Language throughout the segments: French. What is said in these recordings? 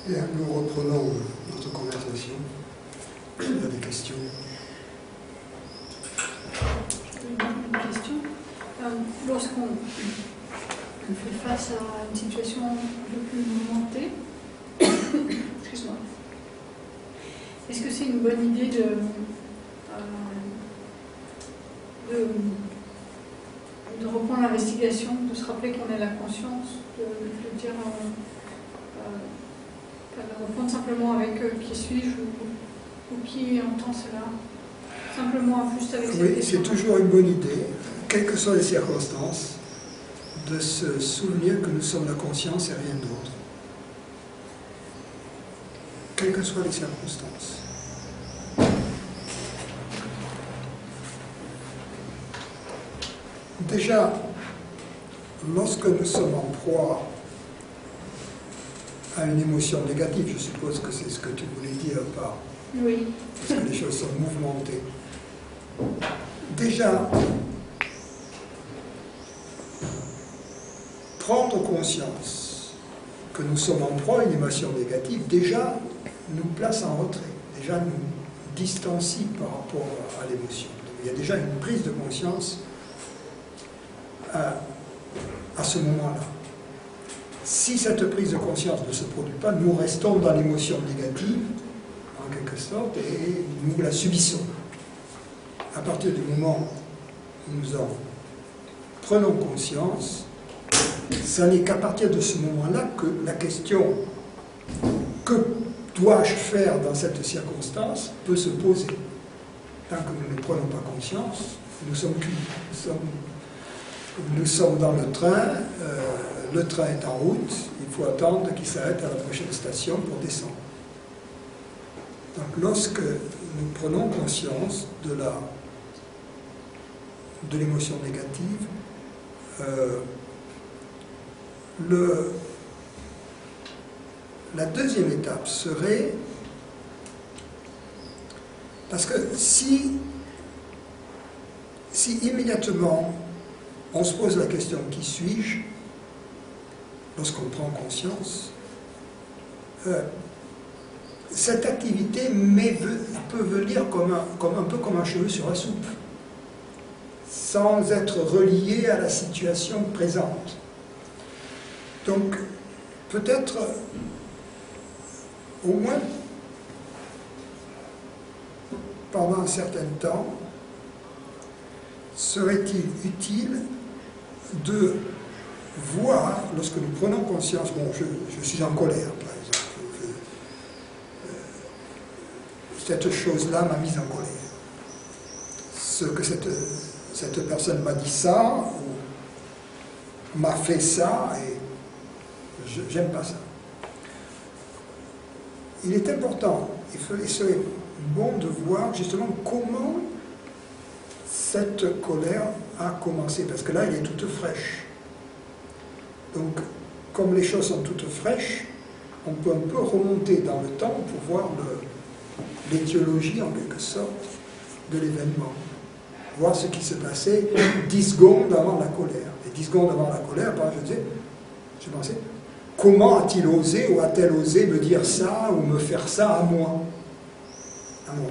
Bien, nous reprenons notre conversation. Il y a des questions. Une question. Lorsqu'on fait face à une situation un peu plus mouvementée, excuse-moi, est-ce que c'est une bonne idée de reprendre l'investigation, de se rappeler qu'on a la conscience, de dire, de reprendre simplement avec qui suis-je ou qui entend cela, simplement juste avec cette question. Oui, c'est toujours une bonne idée, quelles que soient les circonstances, de se souvenir que nous sommes la conscience et rien d'autre. Quelles que soient les circonstances. Déjà, lorsque nous sommes en proie à une émotion négative, je suppose que c'est ce que tu voulais dire par oui. parce que les choses sont mouvementées. Déjà, prendre conscience que nous sommes en proie à une émotion négative, déjà nous place en retrait, déjà nous distancie par rapport à l'émotion. Il y a déjà une prise de conscience à ce moment-là. Si cette prise de conscience ne se produit pas, nous restons dans l'émotion négative, en quelque sorte, et nous la subissons. À partir du moment où nous en prenons conscience, ce n'est qu'à partir de ce moment-là que la question « que dois-je faire dans cette circonstance » peut se poser. Tant que nous ne prenons pas conscience, nous sommes cuits. Nous sommes dans le train est en route, il faut attendre qu'il s'arrête à la prochaine station pour descendre. Donc lorsque nous prenons conscience de l'émotion négative, la deuxième étape serait, parce que si immédiatement on se pose la question « qui suis-je » lorsqu'on prend conscience, cette activité peut venir un peu comme un cheveu sur la soupe, sans être relié à la situation présente. Donc, peut-être, au moins, pendant un certain temps, serait-il utile de voir, lorsque nous prenons conscience, bon, je suis en colère, par exemple, cette chose-là m'a mise en colère. Ce que cette personne m'a dit ça, ou m'a fait ça, et j'aime pas ça. Il est important, il serait bon de voir justement comment cette colère a commencé, parce que là, elle est toute fraîche. Donc, comme les choses sont toutes fraîches, on peut un peu remonter dans le temps pour voir l'étiologie, en quelque sorte, de l'événement. Voir ce qui se passait 10 secondes avant la colère. Et 10 secondes avant la colère, je pensais, comment a-t-il osé ou a-t-elle osé me dire ça ou me faire ça à moi? À moi.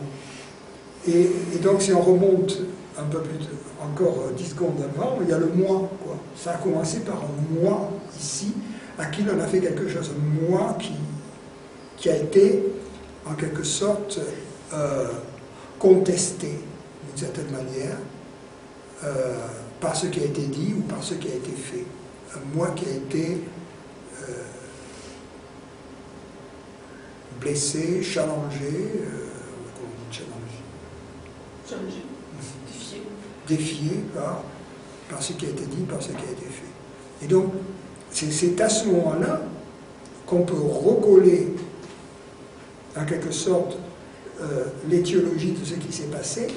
Et donc, si on remonte un peu plus, encore 10 secondes avant, il y a le moi, quoi. Ça a commencé par un moi, ici, à qui l'on a fait quelque chose. Un moi qui a été, en quelque sorte, contesté, d'une certaine manière, par ce qui a été dit ou par ce qui a été fait. Un moi qui a été blessé, challengé, comment on dit challengé? Défié par ce qui a été dit, par ce qui a été fait. Et donc, c'est à ce moment-là qu'on peut recoller, en quelque sorte, l'étiologie de ce qui s'est passé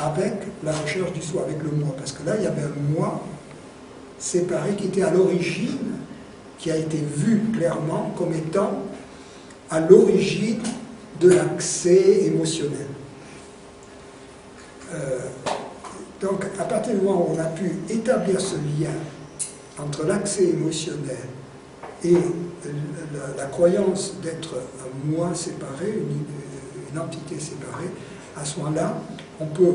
avec la recherche du soi, avec le moi. Parce que là, il y avait un moi séparé qui était à l'origine, qui a été vu clairement comme étant à l'origine de l'accès émotionnel. Donc, à partir du moment où on a pu établir ce lien entre l'accès émotionnel et la croyance d'être un moi séparé, une entité séparée, à ce moment-là, on peut,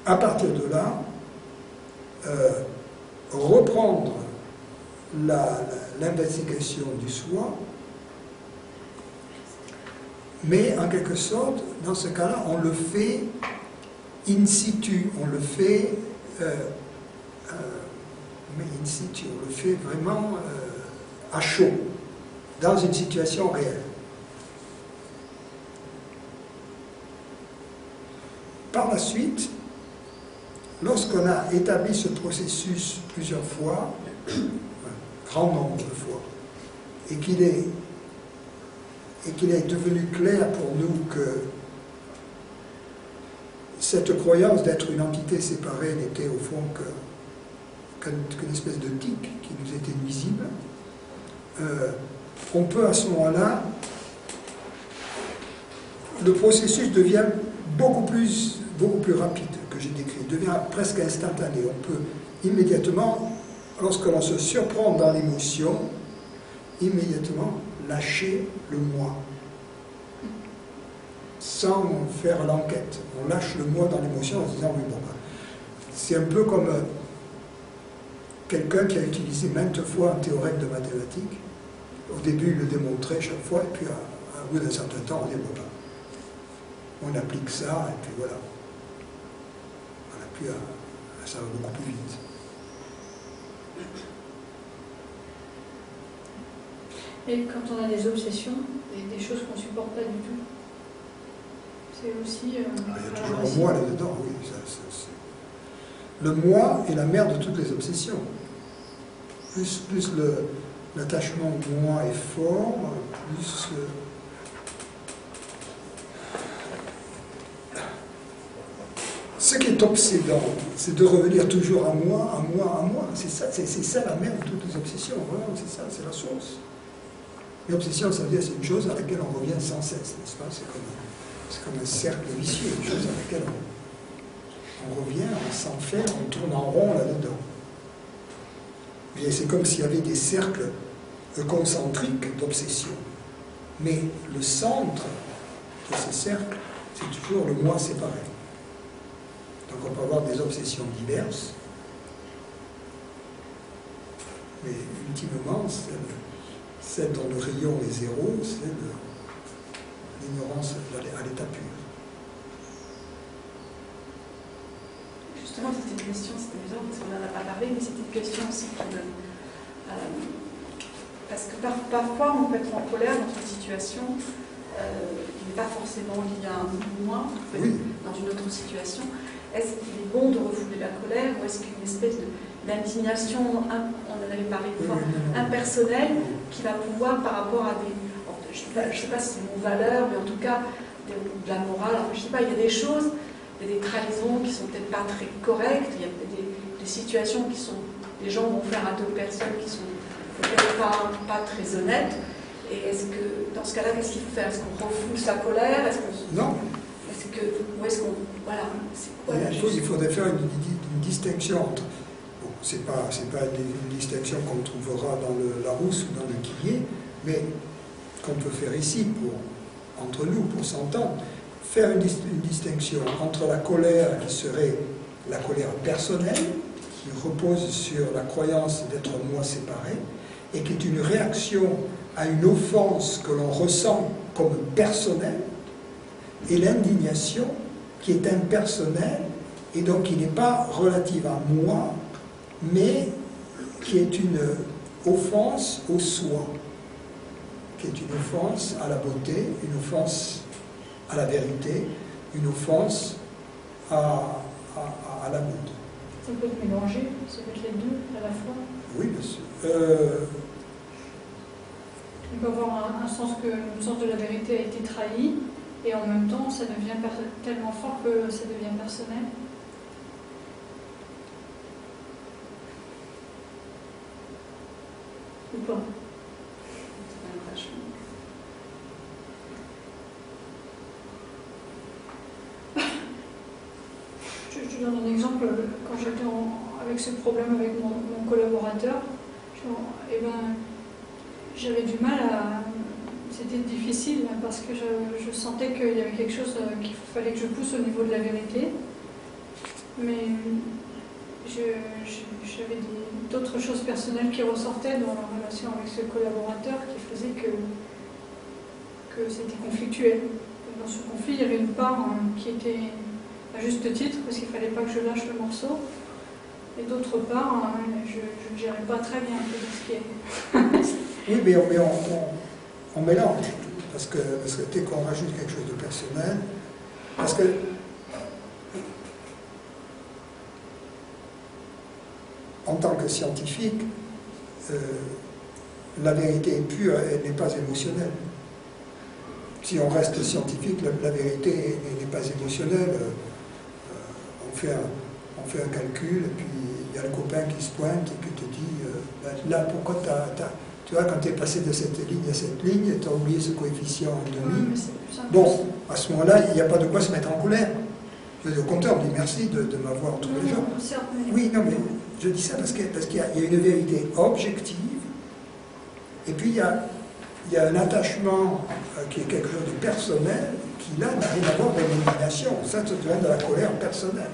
à partir de là, reprendre l'investigation du soi, mais en quelque sorte, dans ce cas-là, on le fait in situ, on le fait mais in situ, on le fait vraiment à chaud, dans une situation réelle. Par la suite, lorsqu'on a établi ce processus plusieurs fois, un grand nombre de fois, et qu'il est devenu clair pour nous que cette croyance d'être une entité séparée n'était au fond qu'une espèce de tic qui nous était nuisible, on peut à ce moment-là, le processus devient beaucoup plus rapide que j'ai décrit, devient presque instantané. On peut immédiatement, lorsque l'on se surprend dans l'émotion, immédiatement lâcher le moi, sans faire l'enquête. On lâche le moi dans l'émotion en se disant oui, bon, c'est un peu comme quelqu'un qui a utilisé maintes fois un théorème de mathématiques. Au début, il le démontrait chaque fois, et puis à bout d'un certain temps, on dit bon, on applique ça, et puis voilà. On appuie ça va beaucoup plus vite. Et quand on a des obsessions, des choses qu'on ne supporte pas du tout, c'est aussi... il y a toujours un moi là-dedans, oui. Le moi est la mère de toutes les obsessions. Plus l'attachement au moi est fort, plus... Ce qui est obsédant, c'est de revenir toujours à moi, à moi, à moi. C'est ça la mère de toutes les obsessions, vraiment, c'est ça, c'est la source. L'obsession, ça veut dire c'est une chose à laquelle on revient sans cesse, n'est-ce pas? C'est comme un cercle vicieux, une chose à laquelle on revient, on s'enferme, on tourne en rond là-dedans. C'est comme s'il y avait des cercles concentriques d'obsession. Mais le centre de ces cercles, c'est toujours le moi séparé. Donc on peut avoir des obsessions diverses, mais ultimement, celle dont le rayon est zéro, c'est l'ignorance à l'état pur. Justement, c'était une question, c'était amusant parce qu'on n'en a pas parlé, mais c'était une question aussi parce que parfois on peut être en colère dans une situation qui n'est pas forcément liée à un moi, oui. Dans une autre situation. Est-ce qu'il est bon de refouler la colère ou est-ce qu'il y a une espèce d'indignation, on en avait parlé une fois, impersonnelle, qui va pouvoir par rapport à des... Je ne sais pas si c'est une valeur, mais en tout cas de la morale, enfin, je ne sais pas, il y a des choses, il y a des trahisons qui ne sont peut-être pas très correctes, il y a des situations qui sont... Les gens vont faire à deux personnes qui sont peut-être pas très honnêtes. Et est-ce que, dans ce cas-là, qu'est-ce qu'il faut faire? Est-ce qu'on refoule sa colère? Non. Ou est-ce qu'on... Voilà, c'est quoi la chose? Il faudrait faire une distinction entre... Bon, c'est pas une distinction qu'on trouvera dans le Larousse ou dans le Quillier, mais qu'on peut faire ici, entre nous, pour s'entendre. Faire une distinction entre la colère qui serait la colère personnelle, qui repose sur la croyance d'être moi séparé, et qui est une réaction à une offense que l'on ressent comme personnelle, et l'indignation qui est impersonnelle, et donc qui n'est pas relative à moi, mais qui est une offense au soi, qui est une offense à la beauté, une offense à la vérité, une offense à l'amour. Ça peut être mélangé, ça peut être les deux à la fois. Oui, bien sûr. Il peut y avoir un sens que le sens de la vérité a été trahi, et en même temps, ça devient tellement fort que ça devient personnel. Ou pas? Je donne un exemple. Quand j'étais avec ce problème avec mon collaborateur, eh ben, j'avais du mal à... C'était difficile parce que je sentais qu'il y avait quelque chose qu'il fallait que je pousse au niveau de la vérité. Mais j'avais d'autres choses personnelles qui ressortaient dans la relation avec ce collaborateur qui faisaient que c'était conflictuel. Dans ce conflit, il y avait une part qui était à juste titre, parce qu'il ne fallait pas que je lâche le morceau. Et d'autre part, je ne gérais pas très bien ce qui est. Oui, mais on mélange, parce que dès qu'on rajoute quelque chose de personnel, parce que en tant que scientifique, la vérité pure, elle n'est pas émotionnelle. Si on reste scientifique, la vérité n'est pas émotionnelle. On fait un calcul, et puis il y a le copain qui se pointe et qui te dit là, pourquoi tu vois, quand tu es passé de cette ligne à cette ligne, tu as oublié ce coefficient en demi. Bon, à ce moment-là, il n'y a pas de quoi se mettre en colère. Au contraire, on dit merci de m'avoir trouvé les gens. Oui, non, mais je dis ça parce qu'il y a une vérité objective, et puis il y a un attachement qui est quelque chose de personnel, qui là n'a rien à voir avec l'indignation. Ça devient de la colère personnelle.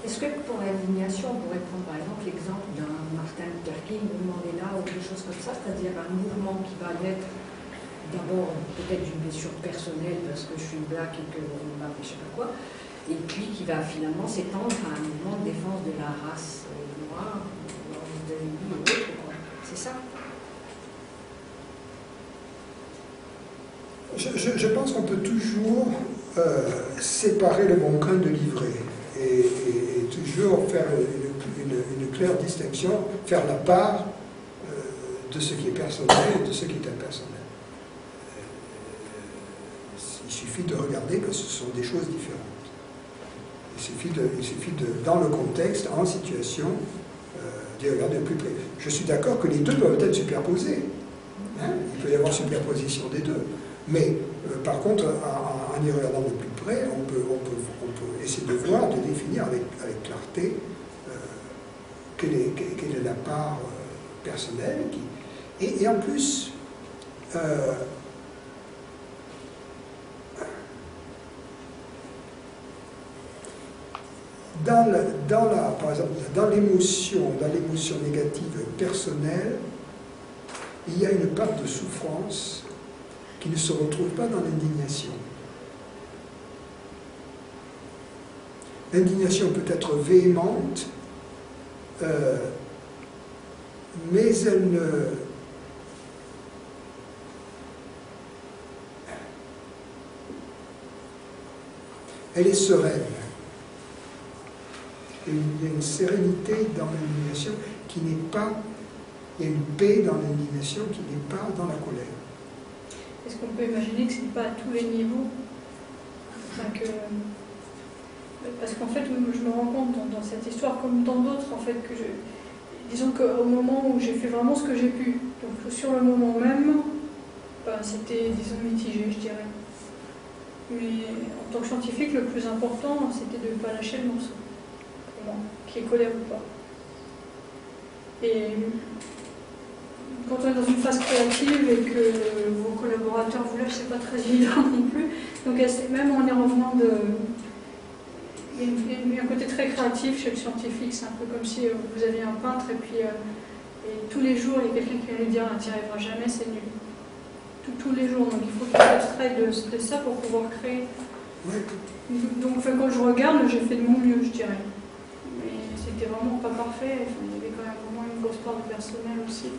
Est-ce que pour l'indignation, on pourrait prendre par exemple l'exemple d'un Martin Luther King, mouvement Mandela ou quelque chose comme ça, c'est-à-dire un mouvement qui va naître d'abord peut-être d'une blessure personnelle parce que je suis black et que je sais pas quoi, et puis qui va finalement s'étendre à un mouvement de défense de la race noire, de ou autre, quoi. C'est ça? Je pense qu'on peut toujours séparer le bon grain de l'ivraie et toujours faire une claire distinction, faire la part de ce qui est personnel et de ce qui est impersonnel. Il suffit de regarder que ce sont des choses différentes. Il suffit dans le contexte, en situation, d'y regarder de plus près. Je suis d'accord que les deux doivent être superposés. Hein? Il peut y avoir superposition des deux. Mais par contre, en y regardant de plus près, on peut essayer de voir, de définir avec clarté quelle est la part personnelle. Et en plus, par exemple, dans l'émotion négative personnelle, il y a une part de souffrance qui ne se retrouve pas dans l'indignation. L'indignation peut être véhémente, mais elle est sereine. Il y a une sérénité dans l'indignation qui n'est pas... Il y a une paix dans l'indignation qui n'est pas dans la colère. Est-ce qu'on peut imaginer que ce n'est pas à tous les niveaux, parce qu'en fait, je me rends compte dans cette histoire, comme dans d'autres, en fait, disons qu'au moment où j'ai fait vraiment ce que j'ai pu, donc sur le moment même, c'était, disons, mitigé, je dirais. Mais en tant que scientifique, le plus important, c'était de ne pas lâcher le morceau, pour moi, qu'il y ait colère ou pas. Et quand on est dans une phase créative et que vos collaborateurs vous lâchent, c'est pas très évident non plus. Donc même en y revenant il y a un côté très créatif chez le scientifique. C'est un peu comme si vous aviez un peintre et puis et tous les jours il y a quelqu'un qui va lui dire tu n'y arriveras jamais, c'est nul. Tous les jours, donc il faut qu'il s'abstraie de ça pour pouvoir créer. Oui. Donc quand je regarde, j'ai fait de mon mieux, je dirais. Mais c'était vraiment pas parfait. Il y avait quand même vraiment une grosse part de personnel aussi.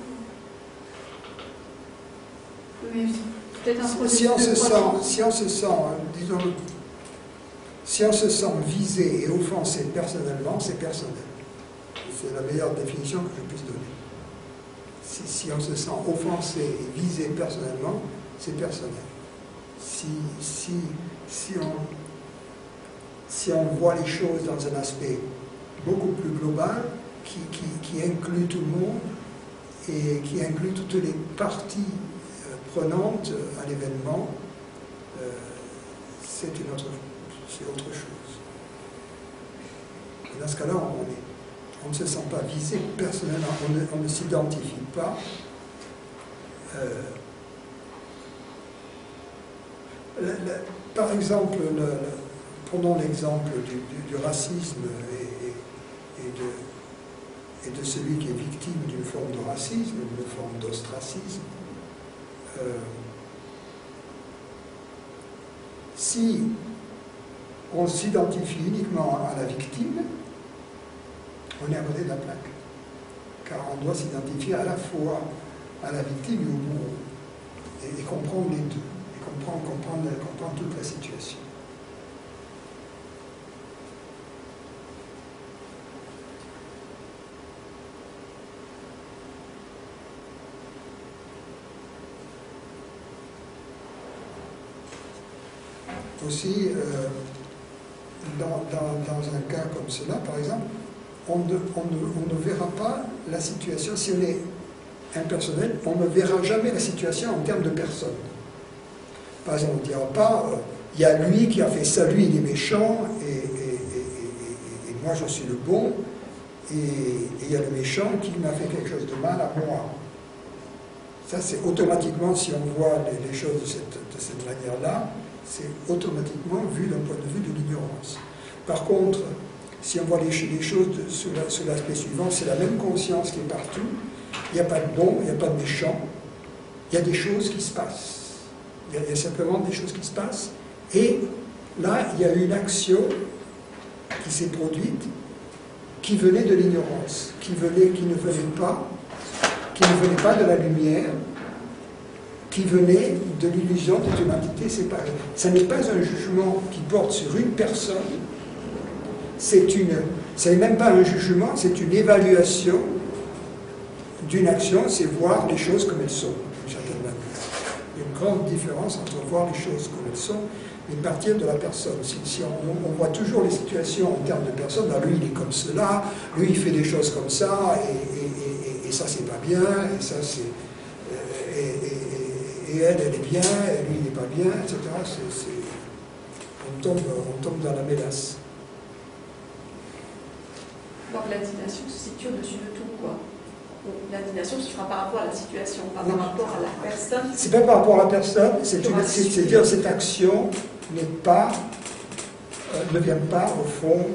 Mais peut-être un processus si on se sent visé et offensé personnellement, c'est personnel. C'est la meilleure définition que je puisse donner. Si on se sent offensé et visé personnellement, c'est personnel. Si on voit les choses dans un aspect beaucoup plus global, qui inclut tout le monde et qui inclut toutes les parties prenantes à l'événement, c'est autre chose. Et dans ce cas-là, on ne se sent pas visé personnellement, on ne s'identifie pas. Par exemple, prenons l'exemple du racisme et de celui qui est victime d'une forme de racisme, d'une forme d'ostracisme. Si on s'identifie uniquement à la victime, on est à côté de la plaque. Car on doit s'identifier à la fois à la victime et au bourreau. Et comprendre les deux. Et comprendre toute la situation. Aussi, dans un cas comme cela, par exemple, on ne verra pas la situation, si on est impersonnel, on ne verra jamais la situation en termes de personne. Par exemple, on ne dira pas, il y a lui qui a fait ça, lui il est méchant, et moi je suis le bon, et il y a le méchant qui m'a fait quelque chose de mal à moi. Ça, c'est automatiquement, si on voit les choses de cette manière-là, c'est automatiquement vu d'un point de vue de l'ignorance. Par contre, si on voit les choses sous l'aspect suivant, c'est la même conscience qui est partout. Il n'y a pas de bon, il n'y a pas de méchant. Il y a des choses qui se passent. Il y a simplement des choses qui se passent. Et là, il y a une action qui s'est produite qui venait de l'ignorance, qui ne venait pas de la lumière, qui venait de l'illusion d'une entité séparée. Ce n'est pas un jugement qui porte sur une personne, c'est même pas un jugement, c'est une évaluation d'une action, c'est voir les choses comme elles sont, d'une certaine manière. Il y a une grande différence entre voir les choses comme elles sont et partir de la personne. Si on voit toujours les situations en termes de personne, ben lui il est comme cela, lui il fait des choses comme ça, et ça c'est pas bien, et ça c'est... Et elle est bien, et lui il n'est pas bien, etc. On tombe dans la mélasse. Donc l'indignation se situe au-dessus de tout, quoi. L'indignation se fera par rapport à la situation, pas par rapport à la personne. C'est pas par rapport à la personne, c'est-à-dire cette action ne vient pas au fond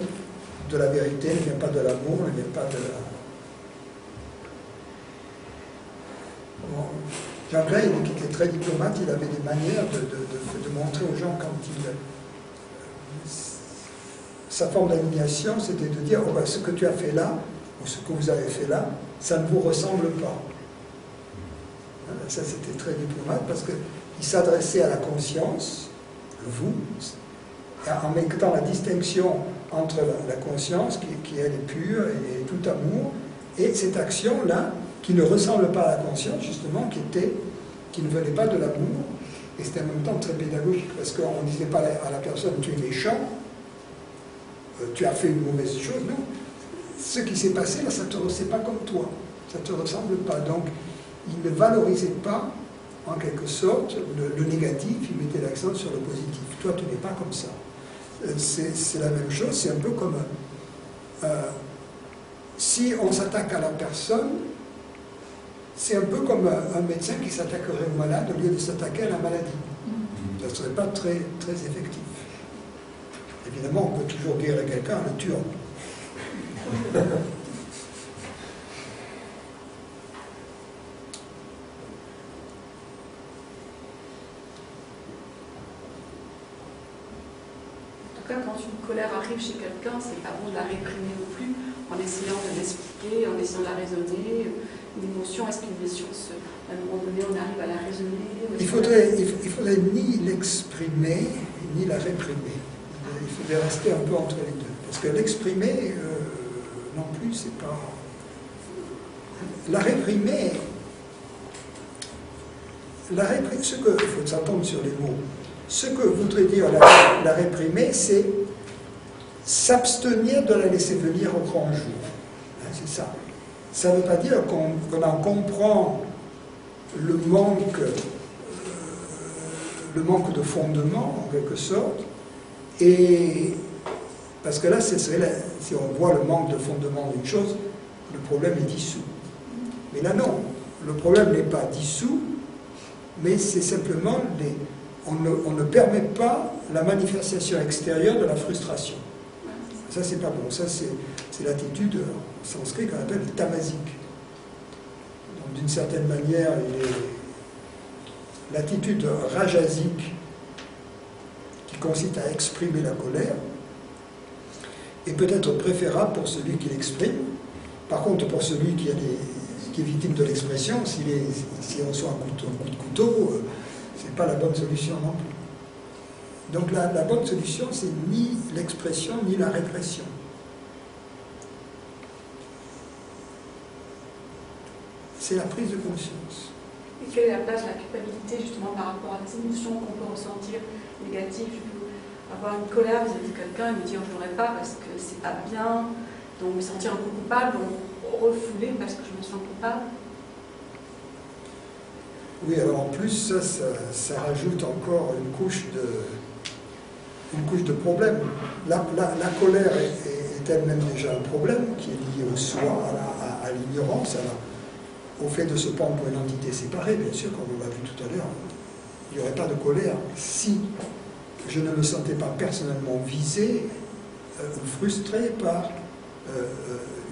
de la vérité, ne vient pas de l'amour, ne vient pas de la... Bon. Jean Gray, qui était très diplomate, il avait des manières de montrer aux gens quand sa forme d'indignation, c'était de dire oh ben, ce que tu as fait là, ou ce que vous avez fait là, ça ne vous ressemble pas. Ça, c'était très diplomate parce qu'il s'adressait à la conscience, vous, en mettant la distinction entre la conscience, qui elle est pure et tout amour, et cette action-là, qui ne ressemble pas à la conscience, justement, qui ne venait pas de l'amour, et c'était en même temps très pédagogique, parce qu'on ne disait pas à la personne tu es méchant, tu as fait une mauvaise chose, non. Ce qui s'est passé, là, ça ne te pas comme toi, ça ne te ressemble pas. Donc, il ne valorisait pas, en quelque sorte, le négatif, il mettait l'accent sur le positif. Toi, tu n'es pas comme ça. C'est la même chose, c'est un peu comme... si on s'attaque à la personne, c'est un peu comme un médecin qui s'attaquerait au malade au lieu de s'attaquer à la maladie. Ça ne serait pas très, très effectif. Évidemment, on peut toujours dire à quelqu'un en le tuant. En tout cas, quand une colère arrive chez quelqu'un, c'est pas bon de la réprimer non plus, en essayant de l'expliquer, en essayant de la raisonner. Une émotion, est-ce qu'une émotion, à un moment donné, on arrive à la raisonner? Il faudrait ni l'exprimer, ni la réprimer. Il faudrait rester un peu entre les deux. Parce que l'exprimer, non plus, c'est pas... La réprimer, ce que... Il faut s'entendre sur les mots. Ce que voudrait dire la réprimer, c'est s'abstenir de la laisser venir au grand jour. C'est ça. Ça ne veut pas dire qu'on en comprend le manque de fondement, en quelque sorte, et Parce que là, si on voit le manque de fondement d'une chose, le problème est dissous. Mais là, non. Le problème n'est pas dissous, mais c'est simplement on ne permet pas la manifestation extérieure de la frustration. Ça, c'est pas bon. Ça, c'est l'attitude en sanskrit qu'on appelle tamasique. Donc, d'une certaine manière, l'attitude rajasique, qui consiste à exprimer la colère, est peut-être préférable pour celui qui l'exprime. Par contre, pour celui qui est victime de l'expression, si on reçoit un coup de couteau, c'est pas la bonne solution non plus. Donc la bonne solution, c'est ni l'expression ni la répression. C'est la prise de conscience. Et quelle est la place de la culpabilité justement par rapport à des émotions qu'on peut ressentir négatives? Je peux avoir une colère vis-à-vis de quelqu'un et me dire je n'aurais pas parce que c'est pas bien, donc me sentir un peu coupable, donc refouler parce que je me sens coupable. Oui, alors en plus, ça rajoute encore une couche de problème. La colère est elle-même déjà un problème qui est lié au soi, à l'ignorance, au fait de se prendre pour une entité séparée. Bien sûr, comme on l'a vu tout à l'heure, il n'y aurait pas de colère si je ne me sentais pas personnellement visé ou frustré par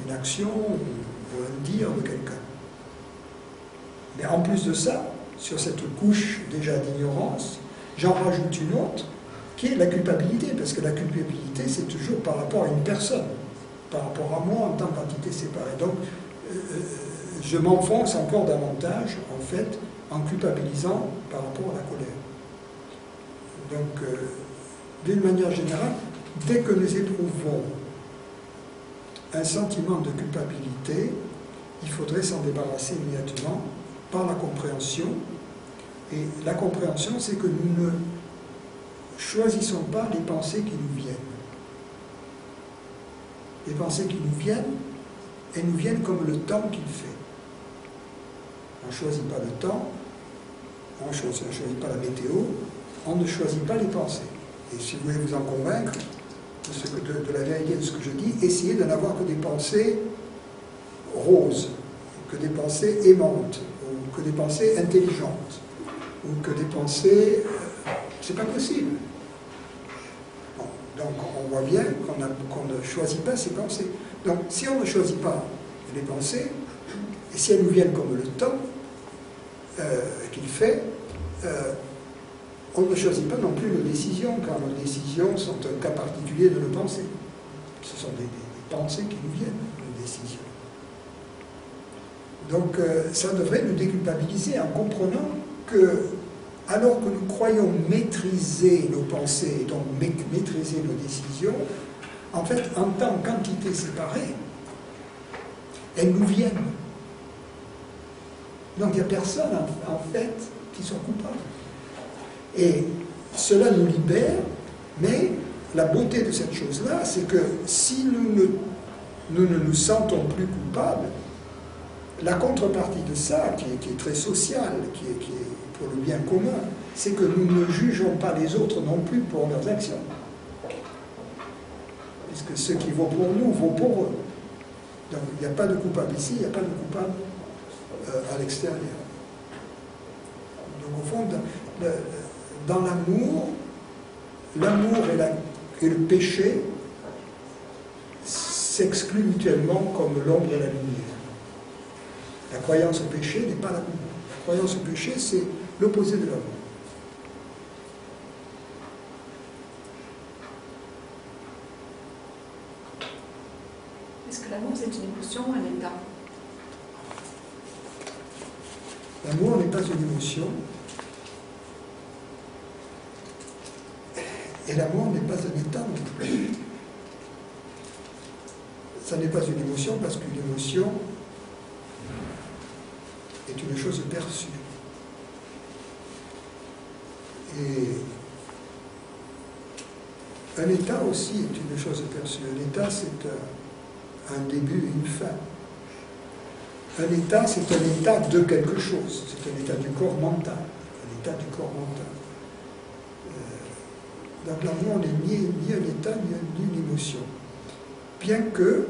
une action ou un dire de quelqu'un. Mais en plus de ça, sur cette couche déjà d'ignorance, j'en rajoute une autre, qui est la culpabilité, parce que la culpabilité, c'est toujours par rapport à une personne, par rapport à moi en tant qu'entité séparée. Donc, je m'enfonce encore davantage, en fait, en culpabilisant par rapport à la colère. Donc, d'une manière générale, dès que nous éprouvons un sentiment de culpabilité, il faudrait s'en débarrasser immédiatement par la compréhension. Et la compréhension, c'est que nous ne choisissons pas les pensées qui nous viennent. Les pensées qui nous viennent, elles nous viennent comme le temps qu'il fait. On ne choisit pas le temps, on ne choisit pas la météo, on ne choisit pas les pensées. Et si vous voulez vous en convaincre de la vérité de ce que je dis, essayez de n'avoir que des pensées roses, que des pensées aimantes, ou que des pensées intelligentes, ou que des pensées... c'est pas possible. Bon, donc on voit bien qu'on ne choisit pas ses pensées. Donc si on ne choisit pas les pensées, et si elles nous viennent comme le temps qu'il fait, on ne choisit pas non plus nos décisions, car nos décisions sont un cas particulier de nos pensées. Ce sont des pensées qui nous viennent, nos décisions. Donc ça devrait nous déculpabiliser en comprenant que, alors que nous croyons maîtriser nos pensées, donc maîtriser nos décisions, en fait, en tant qu'entité séparée, elles nous viennent. Donc il n'y a personne, en fait, qui soit coupable. Et cela nous libère, mais la beauté de cette chose-là, c'est que si nous ne nous sentons plus coupables, la contrepartie de ça, qui est très sociale, qui est pour le bien commun, c'est que nous ne jugeons pas les autres non plus pour leurs actions. Puisque ce qui vaut pour nous, vaut pour eux. Donc il n'y a pas de coupable ici, il n'y a pas de coupable à l'extérieur. Donc au fond, dans l'amour et le péché s'excluent mutuellement comme l'ombre et la lumière. La croyance au péché n'est pas l'amour. La croyance au péché, c'est l'opposé de l'amour. Est-ce que l'amour, c'est une émotion ou un état? L'amour n'est pas une émotion. Et l'amour n'est pas un état non plus. Ça n'est pas une émotion parce qu'une émotion est une chose perçue. Et un état aussi est une chose perçue. Un état, c'est un début et une fin. Un état, c'est un état de quelque chose. C'est un état du corps mental. Un état du corps mental. Donc l'amour n'est ni un état, ni une émotion. Bien que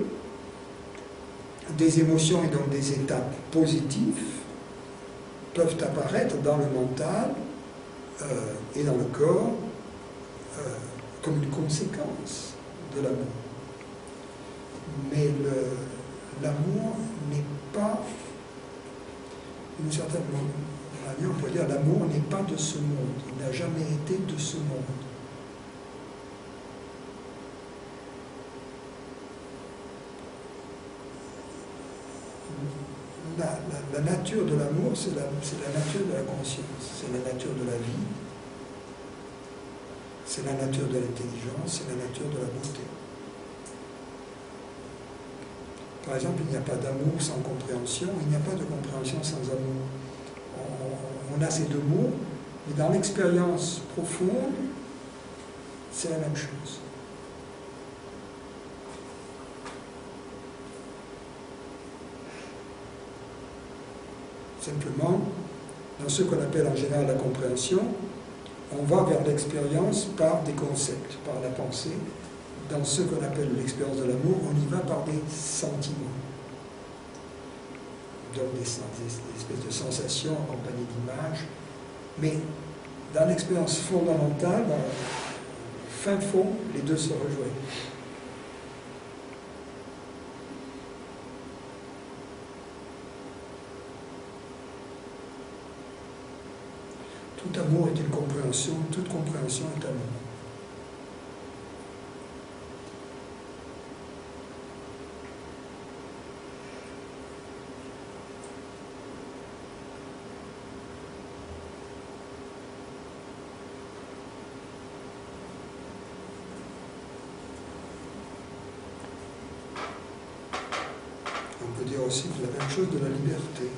des émotions et donc des états positifs peuvent apparaître dans le mental et dans le corps comme une conséquence de l'amour. Mais l'amour n'est pas, d'une certaine manière, on pourrait dire, l'amour n'est pas de ce monde, il n'a jamais été de ce monde. La nature de l'amour, c'est la nature de la conscience, c'est la nature de la vie, c'est la nature de l'intelligence, c'est la nature de la beauté. Par exemple, il n'y a pas d'amour sans compréhension, il n'y a pas de compréhension sans amour. On a ces deux mots, mais dans l'expérience profonde, c'est la même chose. Simplement, dans ce qu'on appelle en général la compréhension, on va vers l'expérience par des concepts, par la pensée. Dans ce qu'on appelle l'expérience de l'amour, on y va par des sentiments. Donc des espèces de sensations accompagnées d'images. Mais dans l'expérience fondamentale, dans le fin fond, les deux se rejoignent. Tout amour est une compréhension, toute compréhension est amour. On peut dire aussi la même chose de la liberté.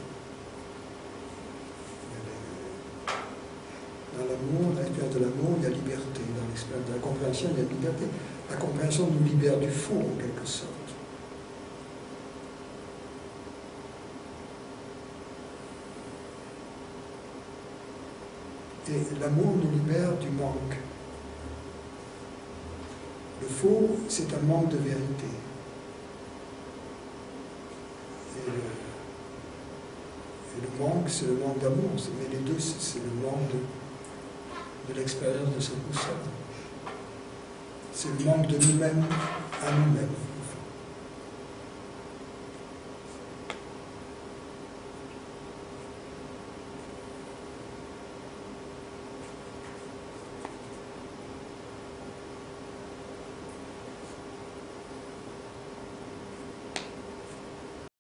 Dans l'amour, dans l'expérience de l'amour, il y a liberté. Dans l'expérience de la compréhension, il y a liberté. La compréhension nous libère du faux, en quelque sorte. Et l'amour nous libère du manque. Le faux, c'est un manque de vérité. Et le manque, c'est le manque d'amour. Mais les deux, c'est le manque de l'expérience de ce que nous sommes. C'est le manque de nous-mêmes à nous-mêmes.